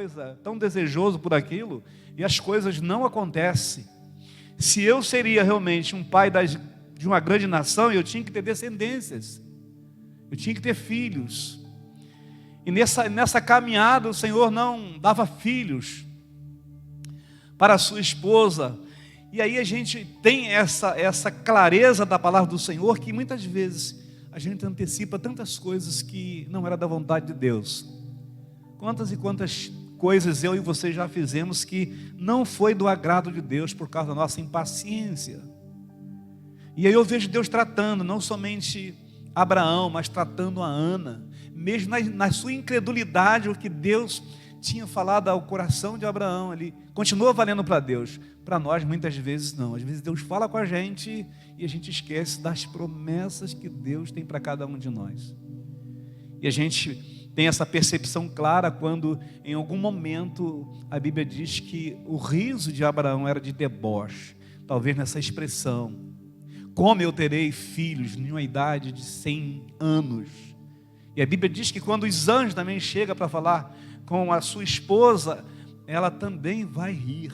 coisa, tão desejoso por aquilo, e as coisas não acontecem. Se eu seria realmente um pai de uma grande nação, eu tinha que ter descendências, eu tinha que ter filhos. E nessa caminhada o Senhor não dava filhos para a sua esposa. E aí a gente tem essa clareza da palavra do Senhor, que muitas vezes a gente antecipa tantas coisas que não era da vontade de Deus. Quantas e quantas coisas eu e você já fizemos que não foi do agrado de Deus por causa da nossa impaciência. E aí eu vejo Deus tratando não somente Abraão, mas tratando a Ana, mesmo na sua incredulidade, o que Deus tinha falado ao coração de Abraão, ele continua valendo para Deus. Para nós muitas vezes não. Às vezes Deus fala com a gente e a gente esquece das promessas que Deus tem para cada um de nós. E a gente tem essa percepção clara quando em algum momento a Bíblia diz que o riso de Abraão era de deboche. Talvez nessa expressão: como eu terei filhos em uma idade de 100 anos? E a Bíblia diz que quando os anjos também chegam para falar com a sua esposa, ela também vai rir.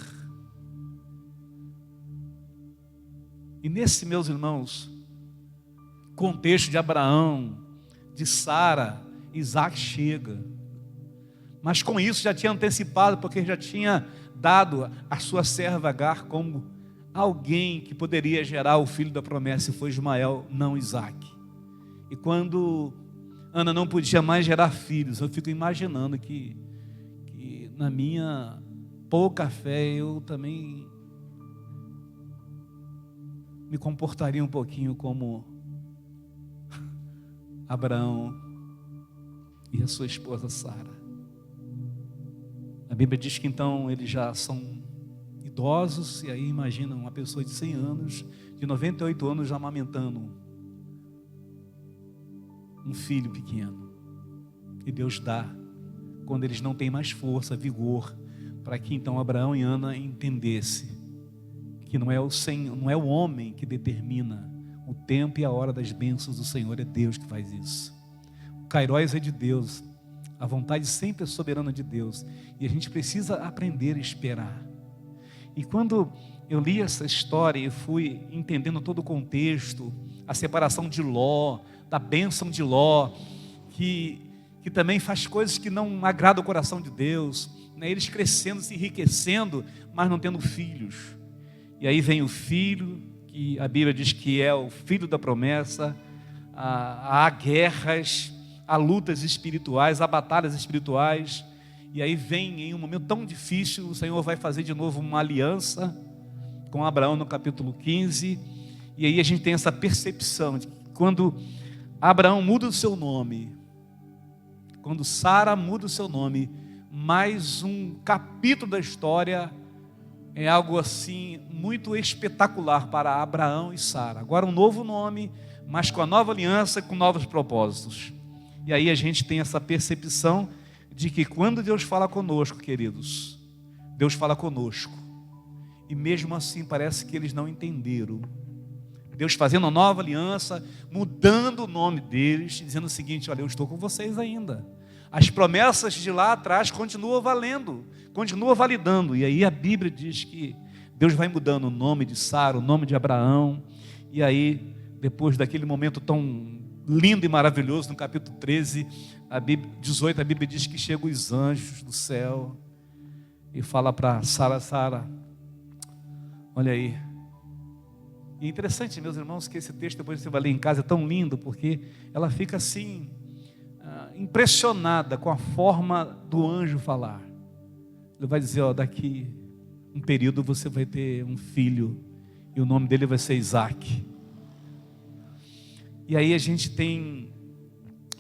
E nesse, meus irmãos, contexto de Abraão, de Sara, Isaac chega. Mas com isso já tinha antecipado, porque já tinha dado a sua serva Agar como alguém que poderia gerar o filho da promessa, e foi Ismael, não Isaac. E quando Ana não podia mais gerar filhos, eu fico imaginando que na minha pouca fé eu também me comportaria um pouquinho como Abraão e a sua esposa Sara. A Bíblia diz que então eles já são idosos, e aí imagina uma pessoa de 100 anos, de 98 anos já amamentando um filho pequeno. E Deus dá, quando eles não têm mais força, vigor, para que então Abraão e Ana entendessem que não é o homem que determina o tempo e a hora das bênçãos do Senhor, é Deus que faz isso. O Kairos é de Deus, a vontade sempre é soberana de Deus, e a gente precisa aprender a esperar. E quando eu li essa história e fui entendendo todo o contexto, a separação de Ló, da bênção de Ló, que também faz coisas que não agradam o coração de Deus, né? Eles crescendo, se enriquecendo, mas não tendo filhos. E aí vem o filho, que a Bíblia diz que é o filho da promessa. Há guerras, há lutas espirituais, há batalhas espirituais. E aí vem em um momento tão difícil, o Senhor vai fazer de novo uma aliança com Abraão no capítulo 15. E aí a gente tem essa percepção de que quando Abraão muda o seu nome, quando Sara muda o seu nome, mais um capítulo da história é algo assim muito espetacular para Abraão e Sara. Agora um novo nome, mas com a nova aliança, com novos propósitos. E aí a gente tem essa percepção de que quando Deus fala conosco, queridos, Deus fala conosco. E mesmo assim parece que eles não entenderam. Deus fazendo uma nova aliança, mudando o nome deles, dizendo o seguinte: olha, eu estou com vocês ainda. As promessas de lá atrás continuam valendo, continua validando. E aí a Bíblia diz que Deus vai mudando o nome de Sara, o nome de Abraão. E aí, depois daquele momento tão lindo e maravilhoso, no capítulo 13, 18, a Bíblia diz que chegam os anjos do céu e fala para Sara: Sara, olha aí. E é interessante, meus irmãos, que esse texto, depois você vai ler em casa, é tão lindo, porque ela fica assim, impressionada com a forma do anjo falar. Ele vai dizer: ó, daqui um período você vai ter um filho, e o nome dele vai ser Isaac. E aí a gente tem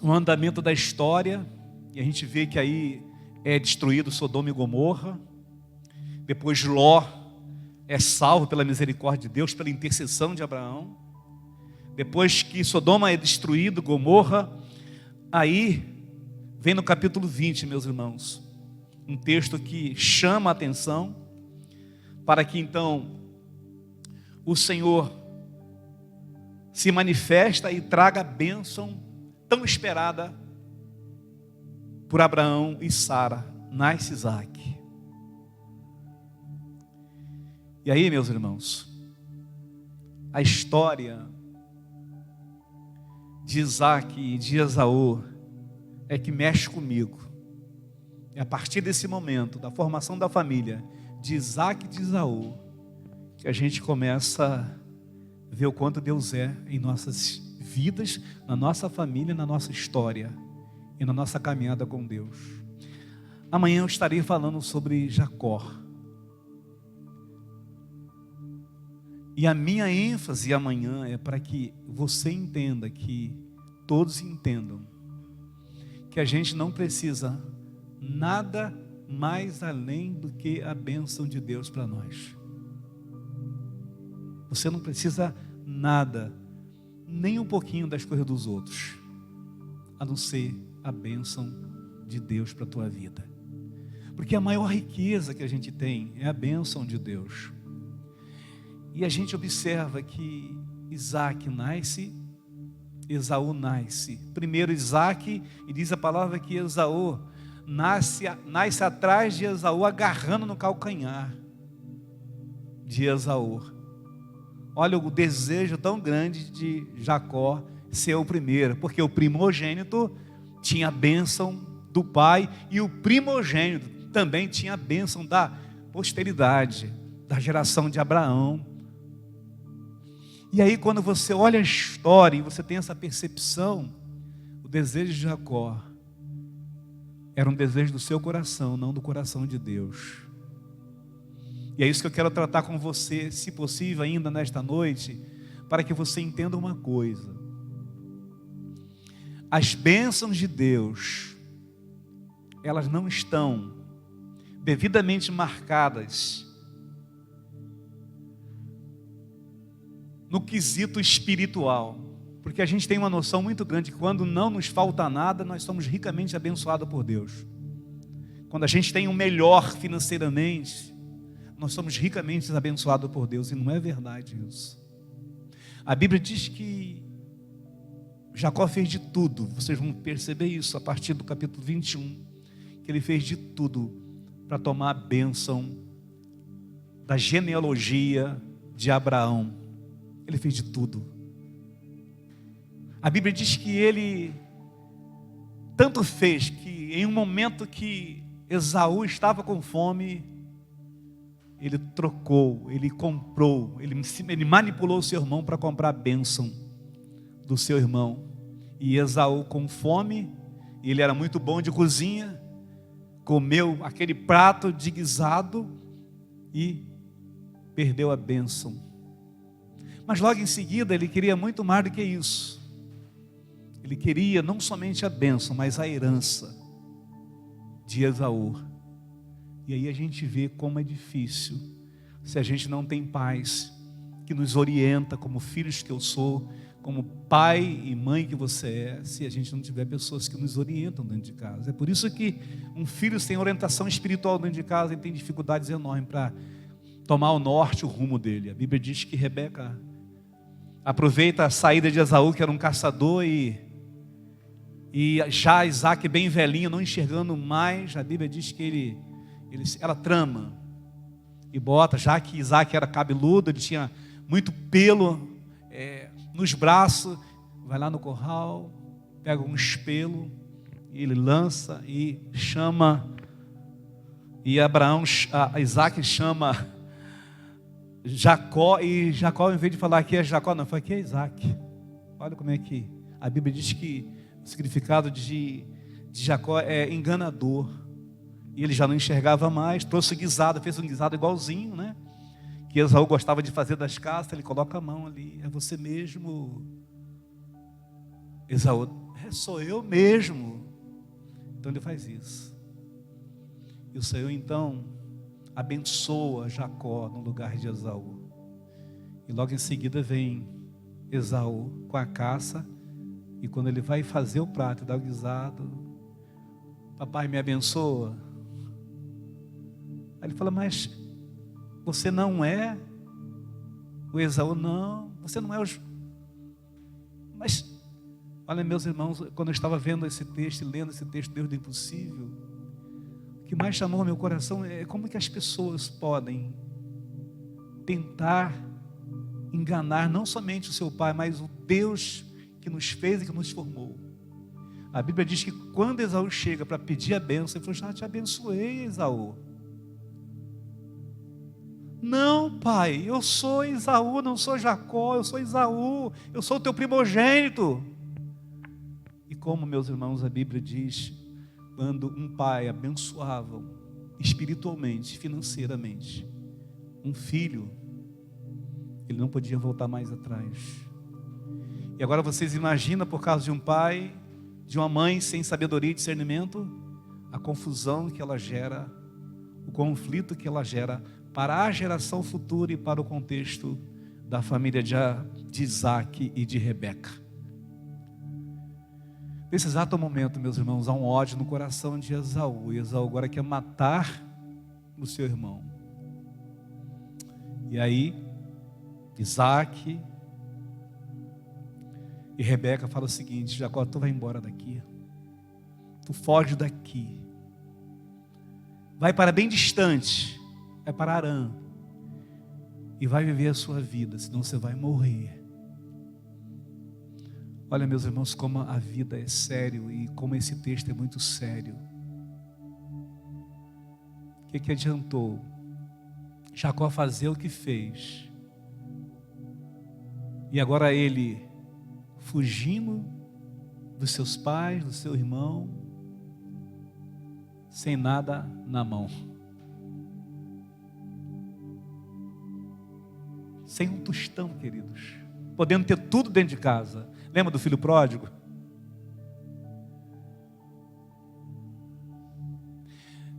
o andamento da história, e a gente vê que aí é destruído Sodoma e Gomorra. Depois Ló é salvo pela misericórdia de Deus, pela intercessão de Abraão. Depois que Sodoma é destruído, Gomorra, aí vem no capítulo 20, meus irmãos, um texto que chama a atenção, para que então o Senhor se manifesta e traga a bênção tão esperada por Abraão e Sara. nasce Isaac. E aí, meus irmãos, a história de Isaac e de Esaú é que mexe comigo. É a partir desse momento, da formação da família de Isaac e de Esaú, que a gente começa a ver o quanto Deus é em nossas vidas, na nossa família, na nossa história e na nossa caminhada com Deus. Amanhã eu estarei falando sobre Jacó. E a minha ênfase amanhã é para que você entenda, que todos entendam, que a gente não precisa nada mais além do que a bênção de Deus para nós. Você não precisa nada, nem um pouquinho das coisas dos outros, a não ser a bênção de Deus para a tua vida. Porque a maior riqueza que a gente tem é a bênção de Deus. E a gente observa que Isaac nasce, Esaú nasce. Primeiro Isaac, e diz a palavra que Esaú nasce atrás de Esaú, agarrando no calcanhar de Esaú. Olha o desejo tão grande de Jacó ser o primeiro, porque o primogênito tinha a bênção do pai, e o primogênito também tinha a bênção da posteridade, da geração de Abraão. E aí, quando você olha a história e você tem essa percepção, o desejo de Jacó era um desejo do seu coração, não do coração de Deus. E é isso que eu quero tratar com você, se possível ainda nesta noite, para que você entenda uma coisa. As bênçãos de Deus, elas não estão devidamente marcadas no quesito espiritual, porque a gente tem uma noção muito grande que quando não nos falta nada, nós somos ricamente abençoados por Deus. Quando a gente tem o melhor financeiramente, nós somos ricamente abençoados por Deus, e não é verdade isso. A Bíblia diz que Jacó fez de tudo, vocês vão perceber isso a partir do capítulo 21, que ele fez de tudo para tomar a bênção da genealogia de Abraão. Ele fez de tudo. A Bíblia diz que ele tanto fez que em um momento que Esaú estava com fome, ele trocou, ele comprou, ele manipulou o seu irmão para comprar a bênção do seu irmão. E Esaú, com fome, ele era muito bom de cozinha, comeu aquele prato de guisado e perdeu a bênção. Mas logo em seguida ele queria muito mais do que isso. Ele queria não somente a bênção, mas a herança de Esaú. E aí a gente vê como é difícil se a gente não tem pais que nos orienta, como filhos que eu sou, como pai e mãe que você é, se a gente não tiver pessoas que nos orientam dentro de casa. É por isso que um filho sem orientação espiritual dentro de casa, ele tem dificuldades enormes para tomar o norte, o rumo dele. A Bíblia diz que Rebeca aproveita a saída de Esaú, que era um caçador, e já Isaac bem velhinho, não enxergando mais, a Bíblia diz que ela trama e bota, já que Isaac era cabeludo, ele tinha muito pelo nos braços, vai lá no curral, pega um espelho, e ele lança e chama, e Isaac chama Jacó, e Jacó, em vez de falar que é Jacó, não, fala que é Isaac. Olha como é que a Bíblia diz que o significado de Jacó é enganador. E ele já não enxergava mais, trouxe guisado, fez um guisado igualzinho, né? Que Esaú gostava de fazer das caças, ele coloca a mão ali, é você mesmo? Esaú, sou eu mesmo. Então ele faz isso. E o Senhor então abençoa Jacó no lugar de Esaú. E logo em seguida vem Esaú com a caça, e quando ele vai fazer o prato e dar o guisado, papai me abençoa. Aí ele fala, mas você não é o Esaú? Não, você não é Mas, olha, meus irmãos, quando eu estava vendo esse texto, lendo esse texto, Deus do impossível, que mais chamou meu coração é como que as pessoas podem tentar enganar não somente o seu pai, mas o Deus que nos fez e que nos formou. A Bíblia diz que quando Esaú chega para pedir a bênção, ele falou: já te abençoei, Esaú. Não, pai, eu sou Esaú, não sou Jacó, eu sou Esaú, eu sou o teu primogênito. E como, meus irmãos, a Bíblia diz, quando um pai abençoava espiritualmente, financeiramente, um filho, ele não podia voltar mais atrás. E agora vocês imaginam, por causa de um pai, de uma mãe sem sabedoria e discernimento, a confusão que ela gera, o conflito que ela gera para a geração futura e para o contexto da família de Isaac e de Rebeca. Nesse exato momento, meus irmãos, há um ódio no coração de Esaú. E Esaú agora quer matar o seu irmão. E aí, Isaac e Rebeca falam o seguinte: Jacó, tu vai embora daqui. Tu foge daqui. Vai para bem distante. Vai para Harã. E vai viver a sua vida, senão você vai morrer. Olha, meus irmãos, como a vida é sério e como esse texto é muito sério. O que adiantou Jacó fazer o que fez? E agora ele fugindo dos seus pais, do seu irmão, sem nada na mão. Sem um tostão, queridos. Podendo ter tudo dentro de casa. Lembra do filho pródigo?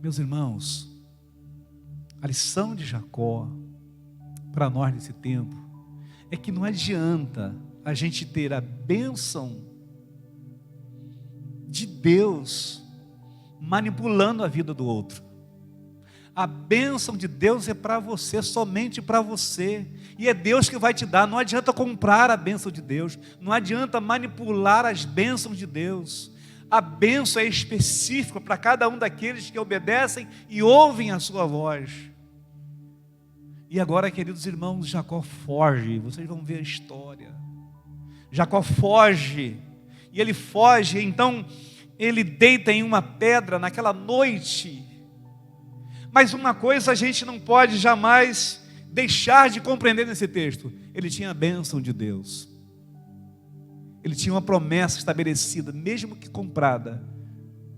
Meus irmãos, a lição de Jacó para nós nesse tempo é que não adianta a gente ter a bênção de Deus manipulando a vida do outro. A bênção de Deus é para você, somente para você. E é Deus que vai te dar. Não adianta comprar a bênção de Deus. Não adianta manipular as bênçãos de Deus. A bênção é específica para cada um daqueles que obedecem e ouvem a sua voz. E agora, queridos irmãos, Jacó foge. Vocês vão ver a história. Jacó foge. E ele foge, então ele deita em uma pedra naquela noite. Mas uma coisa a gente não pode jamais deixar de compreender nesse texto: ele tinha a bênção de Deus, ele tinha uma promessa estabelecida, mesmo que comprada,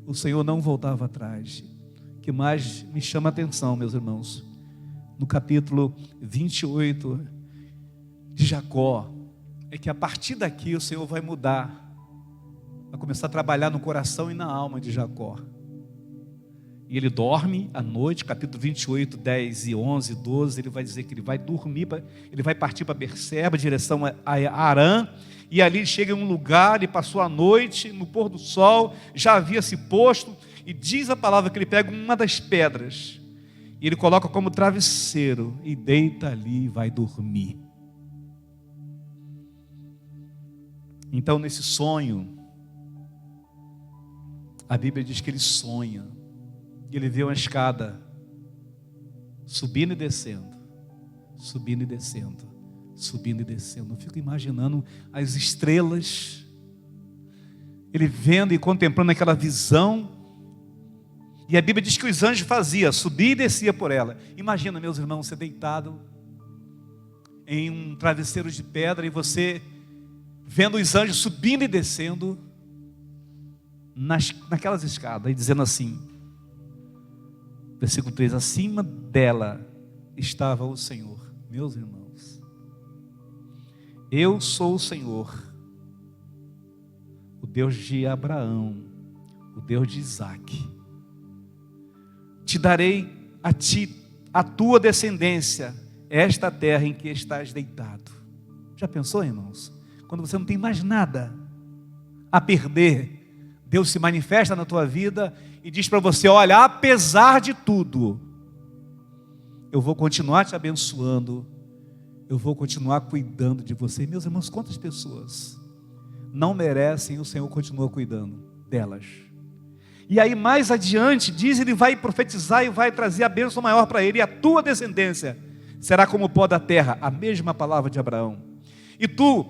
o Senhor não voltava atrás. O que mais me chama a atenção, meus irmãos, no capítulo 28 de Jacó, é que a partir daqui o Senhor vai mudar, vai começar a trabalhar no coração e na alma de Jacó. E ele dorme à noite, capítulo 28, 10 e 11, 12, ele vai dizer que ele vai dormir, ele vai partir para Berseba, direção a Harã, e ali ele chega em um lugar, ele passou a noite, no pôr do sol, já havia se posto, e diz a palavra que ele pega uma das pedras, e ele coloca como travesseiro, e deita ali e vai dormir. Então nesse sonho, a Bíblia diz que ele sonha, ele vê uma escada subindo e descendo, subindo e descendo, subindo e descendo. Eu fico imaginando as estrelas, ele vendo e contemplando aquela visão. E a Bíblia diz que os anjos faziam, subia e descia por ela. Imagina, meus irmãos, você deitado em um travesseiro de pedra e você vendo os anjos subindo e descendo naquelas escadas e dizendo assim, versículo 3, acima dela estava o Senhor. Meus irmãos, eu sou o Senhor, o Deus de Abraão, o Deus de Isaac. Te darei a ti, a tua descendência, esta terra em que estás deitado. Já pensou, irmãos? Quando você não tem mais nada a perder, Deus se manifesta na tua vida e diz para você, olha, apesar de tudo, eu vou continuar te abençoando, eu vou continuar cuidando de você. Meus irmãos, quantas pessoas não merecem e o Senhor continua cuidando delas? E aí mais adiante diz, ele vai profetizar e vai trazer a bênção maior para ele: e a tua descendência será como o pó da terra, a mesma palavra de Abraão. E tu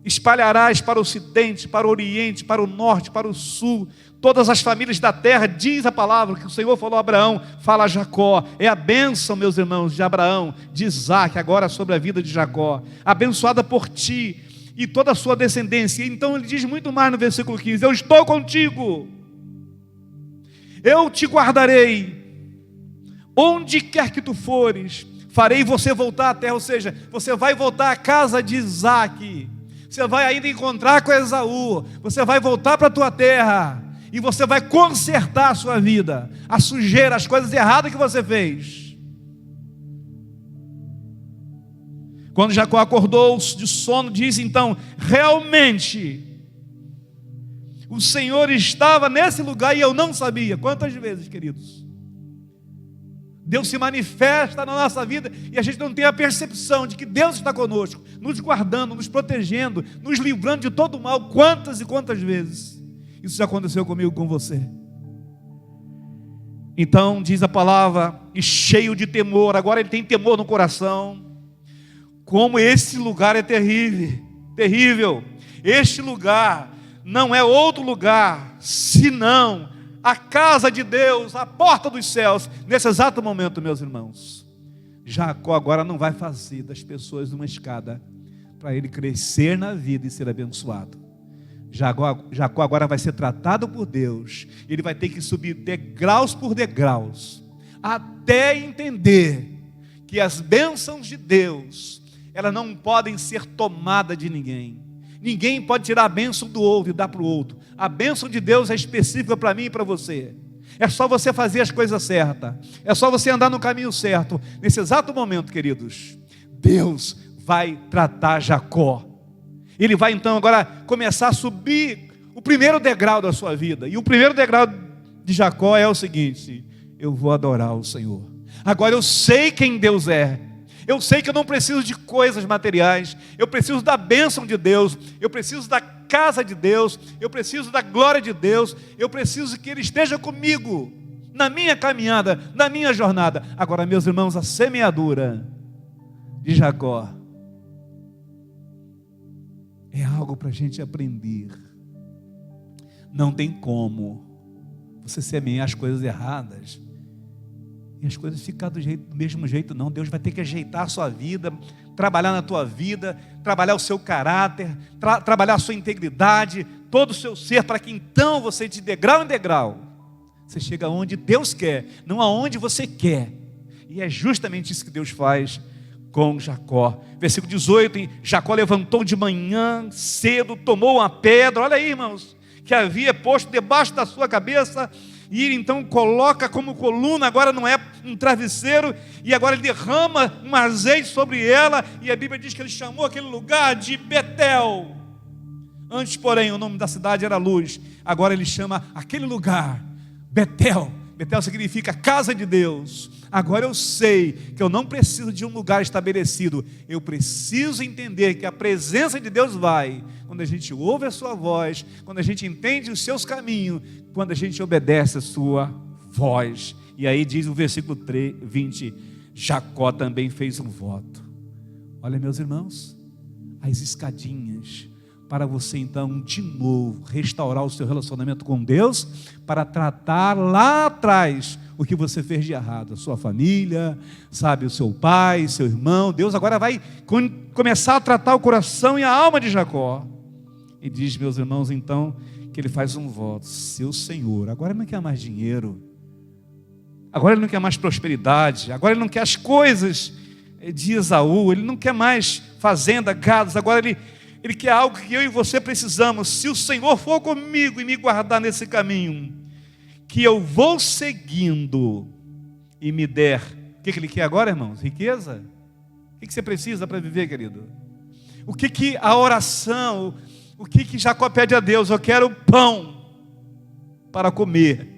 espalharás para o ocidente, para o oriente, para o norte, para o sul, todas as famílias da terra, diz a palavra que o Senhor falou a Abraão, fala a Jacó. É a bênção, meus irmãos, de Abraão, de Isaac, agora sobre a vida de Jacó, abençoada por ti e toda a sua descendência. Então ele diz muito mais no versículo 15: eu estou contigo, eu te guardarei, onde quer que tu fores, farei você voltar à terra. Ou seja, você vai voltar à casa de Isaac, você vai ainda encontrar com Esaú, você vai voltar para a tua terra, e você vai consertar a sua vida, a sujeira, as coisas erradas que você fez. Quando Jacó acordou de sono, diz então: realmente o Senhor estava nesse lugar e eu não sabia. Quantas vezes, queridos, Deus se manifesta na nossa vida e a gente não tem a percepção de que Deus está conosco, nos guardando, nos protegendo, nos livrando de todo o mal. Quantas e quantas vezes isso já aconteceu comigo, com você? Então diz a palavra, e cheio de temor, agora ele tem temor no coração. Como esse lugar é terrível, terrível. Este lugar não é outro lugar senão a casa de Deus, a porta dos céus. Nesse exato momento, meus irmãos, Jacó agora não vai fazer das pessoas uma escada para ele crescer na vida e ser abençoado. Jacó agora vai ser tratado por Deus. Ele vai ter que subir degraus por degraus, até entender que as bênçãos de Deus, elas não podem ser tomadas de ninguém. Ninguém pode tirar a bênção do outro e dar para o outro. A bênção de Deus é específica para mim e para você. É só você fazer as coisas certas, é só você andar no caminho certo. Nesse exato momento, queridos, Deus vai tratar Jacó. Ele vai então agora começar a subir o primeiro degrau da sua vida. E o primeiro degrau de Jacó é o seguinte: eu vou adorar o Senhor. Agora eu sei quem Deus é. Eu sei que eu não preciso de coisas materiais, eu preciso da bênção de Deus, eu preciso da casa de Deus, eu preciso da glória de Deus, eu preciso que Ele esteja comigo, na minha caminhada, na minha jornada. Agora, meus irmãos, a semeadura de Jacó é algo para a gente aprender. Não tem como você semear as coisas erradas e as coisas ficar do mesmo jeito, não. Deus vai ter que ajeitar a sua vida, trabalhar na tua vida, trabalhar o seu caráter, trabalhar a sua integridade, todo o seu ser, para que então você, de degrau em degrau, você chega aonde Deus quer, não aonde você quer. E é justamente isso que Deus faz com Jacó. Versículo 18: Jacó levantou de manhã cedo, tomou uma pedra, olha aí, irmãos, que havia posto debaixo da sua cabeça, e ele então coloca como coluna, agora não é um travesseiro, e agora ele derrama um azeite sobre ela, e a Bíblia diz que ele chamou aquele lugar de Betel. Antes, porém, o nome da cidade era Luz. Agora ele chama aquele lugar Betel. Betel significa casa de Deus. Agora eu sei que eu não preciso de um lugar estabelecido, eu preciso entender que a presença de Deus vai quando a gente ouve a sua voz, quando a gente entende os seus caminhos, quando a gente obedece a sua voz. E aí diz o versículo 20: Jacó também fez um voto. Olha, meus irmãos, as escadinhas para você então de novo restaurar o seu relacionamento com Deus, para tratar lá atrás o que você fez de errado, a sua família, sabe, o seu pai, seu irmão. Deus agora vai começar a tratar o coração e a alma de Jacó. E diz, meus irmãos, então, que ele faz um voto: seu Senhor, agora ele não quer mais dinheiro, agora ele não quer mais prosperidade, agora ele não quer as coisas de Esaú, ele não quer mais fazenda, gados, agora ele quer algo que eu e você precisamos. Se o Senhor for comigo e me guardar nesse caminho que eu vou seguindo, e me der, o que ele quer agora, irmãos? Riqueza? O que você precisa para viver, querido? O que a oração, o que Jacó pede a Deus? Eu quero pão para comer,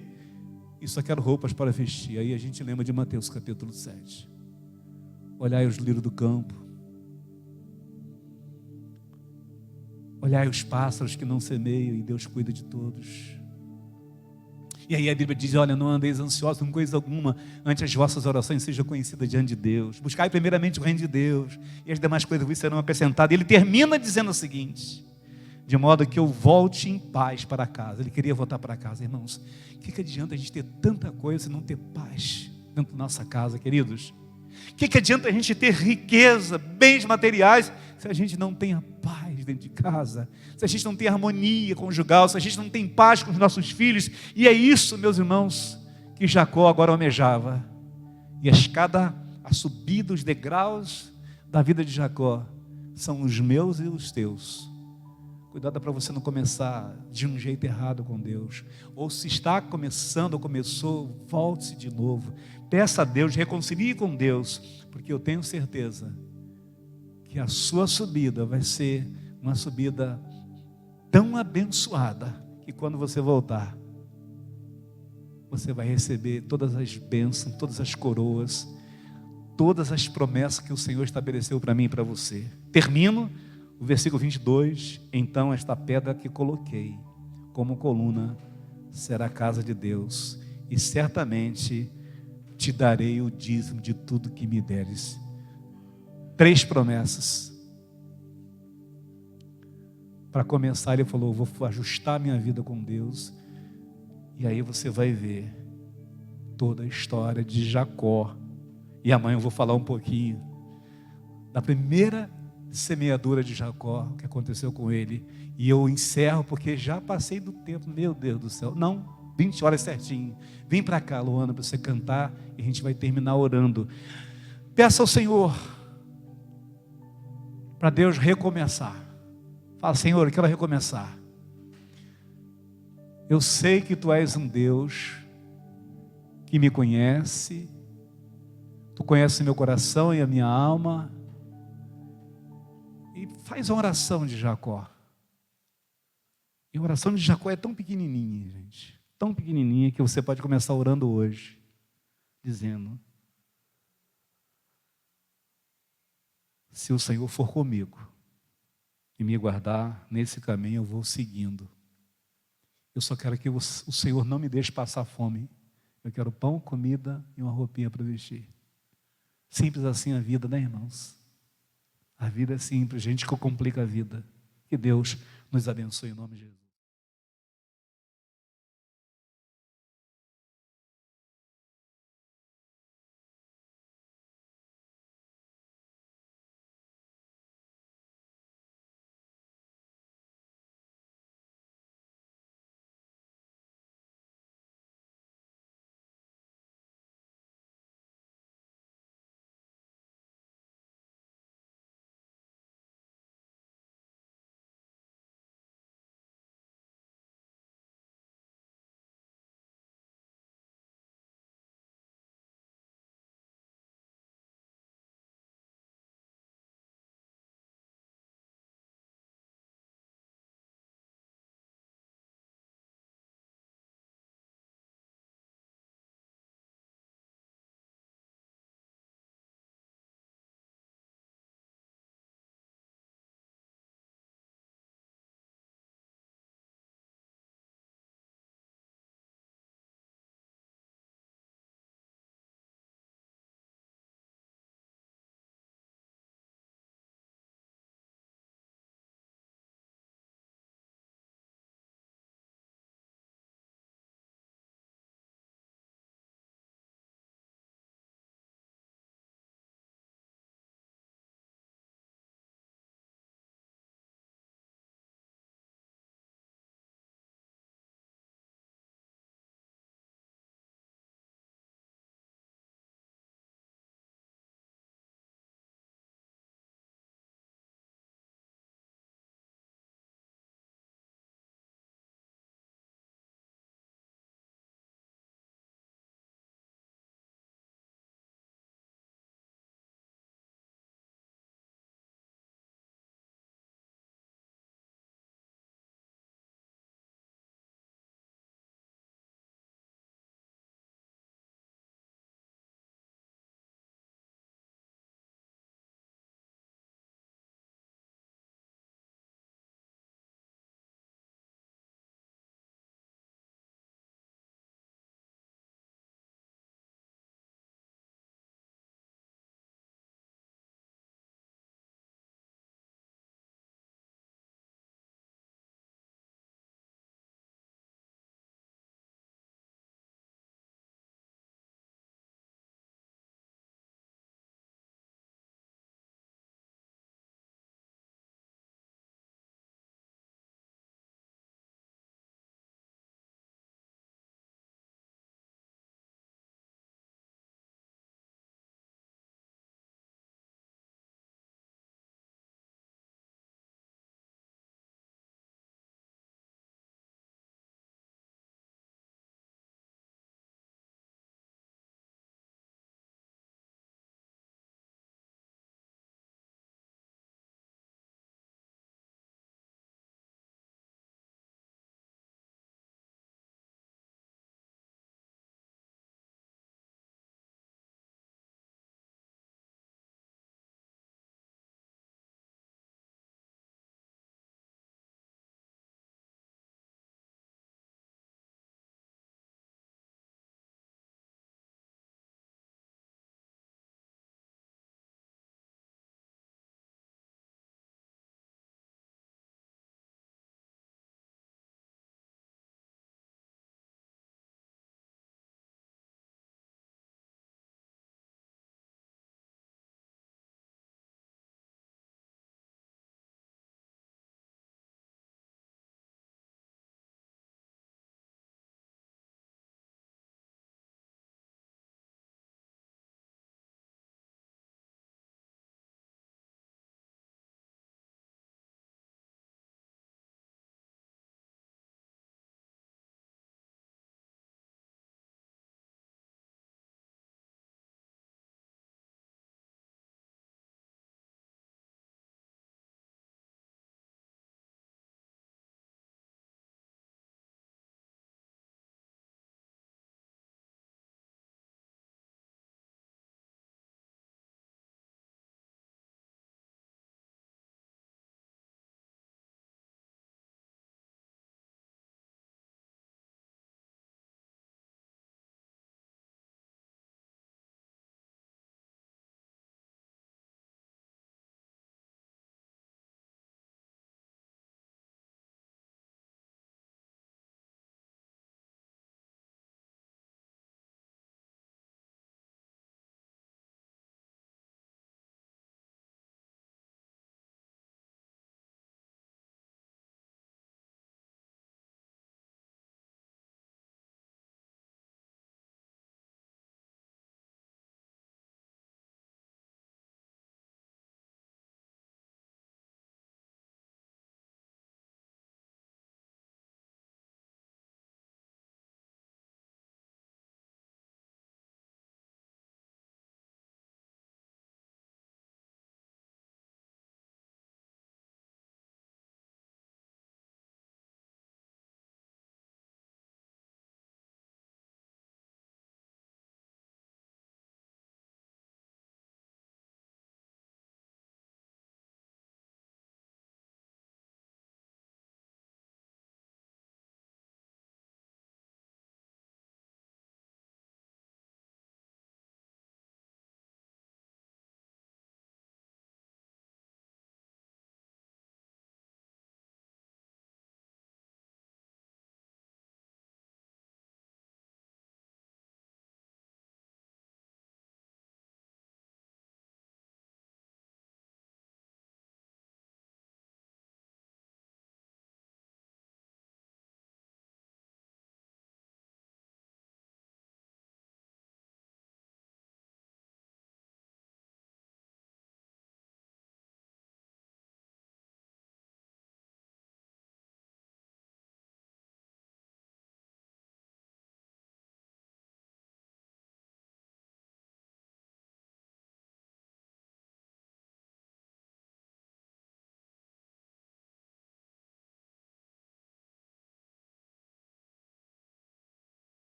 e só quero roupas para vestir. Aí a gente lembra de Mateus capítulo 7. Olhai os lírios do campo, olhai os pássaros que não semeiam, e Deus cuida de todos. E aí a Bíblia diz, olha, não andeis ansiosos com coisa alguma, antes as vossas orações sejam conhecidas diante de Deus. Buscai primeiramente o reino de Deus, e as demais coisas vos serão acrescentadas. E ele termina dizendo o seguinte: de modo que eu volte em paz para casa. Ele queria voltar para casa. Irmãos, o que adianta a gente ter tanta coisa e não ter paz dentro da nossa casa, queridos? O que adianta a gente ter riqueza, bens materiais, se a gente não tem a paz dentro de casa, se a gente não tem harmonia conjugal, se a gente não tem paz com os nossos filhos? E é isso, meus irmãos, que Jacó agora almejava. E a escada, a subida, os degraus da vida de Jacó são os meus e os teus. Cuidado para você não começar de um jeito errado com Deus. Ou se está começando ou começou, volte-se de novo. Peça a Deus, reconcilie com Deus, porque eu tenho certeza que a sua subida vai ser uma subida tão abençoada que quando você voltar, você vai receber todas as bênçãos, todas as coroas, todas as promessas que o Senhor estabeleceu para mim e para você. Termino o versículo 22, então esta pedra que coloquei como coluna será a casa de Deus, e certamente te darei o dízimo de tudo que me deres. 3 promessas. Para começar, ele falou, vou ajustar minha vida com Deus, e aí você vai ver toda a história de Jacó, e amanhã eu vou falar um pouquinho da primeira semeadura de Jacó, o que aconteceu com ele. E eu encerro porque já passei do tempo, meu Deus do céu. Não, 20 horas certinho. Vem para cá, Luana, para você cantar, e a gente vai terminar orando. Peça ao Senhor para Deus recomeçar. Fala, Senhor, eu quero recomeçar. Eu sei que Tu és um Deus que me conhece, Tu conheces meu coração e a minha alma. E faz a oração de Jacó. E a oração de Jacó é tão pequenininha, gente. Tão pequenininha que você pode começar orando hoje. Dizendo: se o Senhor for comigo e me guardar nesse caminho, eu vou seguindo. Eu só quero que o Senhor não me deixe passar fome. Eu quero pão, comida e uma roupinha para vestir. Simples assim a vida, né, irmãos? A vida é simples, gente que complica a vida. Que Deus nos abençoe em nome de Jesus.